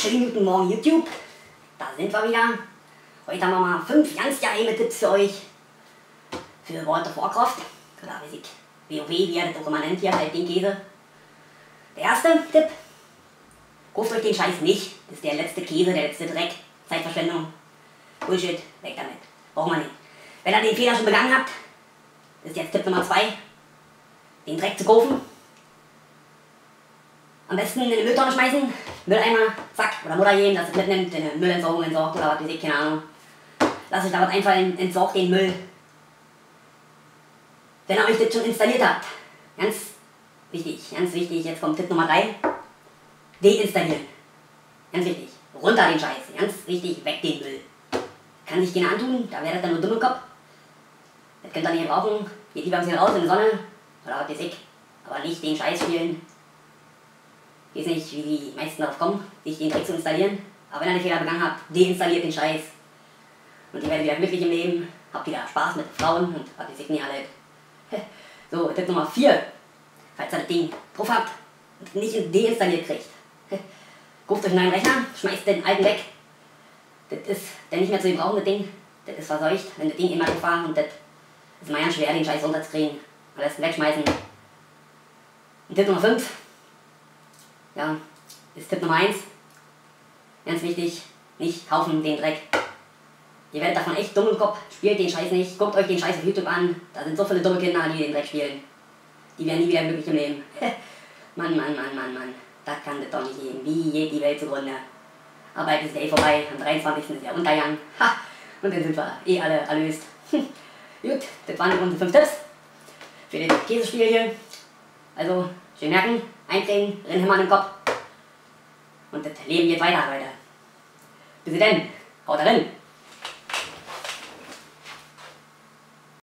Schönen guten Morgen YouTube, da sind wir wieder. Heute haben wir mal 5 ganz geheime Tipps für euch für World of Warcraft oder WoW, wie ihr das auch immer nennt hier, halt den Käse. Der erste Tipp, kauft euch den Scheiß nicht, das ist der letzte Käse, der letzte Dreck, Zeitverschwendung, Bullshit, weg damit, braucht man nicht. Wenn ihr den Fehler schon begangen habt, das ist jetzt Tipp Nummer 2, den Dreck zu kaufen. Am besten in eine Mülltonne schmeißen, Mülleimer, zack, oder Mutter geben, dass es mitnimmt, in eine Müllentsorgung entsorgt oder was weiß ich, keine Ahnung. Lasst euch da was einfallen, entsorgt den Müll. Wenn ihr euch das schon installiert habt, ganz wichtig, jetzt kommt Tipp Nummer 3, deinstallieren. Ganz wichtig, runter den Scheiß, ganz wichtig, weg den Müll. Kann sich keiner antun, da werdet ihr nur dumm im Kopf. Das könnt ihr nicht brauchen, geht lieber ein bisschen raus in die Sonne, oder was weiß ich, aber nicht den Scheiß spielen. Ich weiß nicht, wie die meisten darauf kommen, sich den Dreck zu installieren. Aber wenn ihr einen Fehler begangen habt, deinstalliert den Scheiß. Und ihr werdet wieder glücklich im Leben, habt wieder Spaß mit Frauen und was weiß ich nicht alle. So, Tipp Nummer 4. Falls ihr das Ding drauf habt und nicht deinstalliert kriegt. Kauft euch einen neuen Rechner, schmeißt den alten weg. Das ist der nicht mehr zu gebrauchen, das Ding. Das ist verseucht, wenn das Ding immer drauf war und das ist mal ganz schwer, den Scheiß runterzukriegen. Am besten wegschmeißen. Und Tipp Nummer 5. Ja, ist Tipp Nummer 1. Ganz wichtig, nicht kaufen den Dreck. Ihr werdet davon echt dumm im Kopf, spielt den Scheiß nicht, guckt euch den Scheiß auf YouTube an. Da sind so viele dumme Kinder, die den Dreck spielen. Die werden nie wieder glücklich im Leben. Mann. Das kann das doch nicht geben. Wie geht die Welt zugrunde? Aber bald ist der vorbei, am 23. ist der Untergang. Ha! Und dann sind wir alle erlöst. Gut, das waren unsere 5 Tipps für das Käsespiel hier. Also, schön merken, einprägen, Rinnhämmern im Kopf. Und das Leben geht weiter, Leute. Bis dann, haut rein!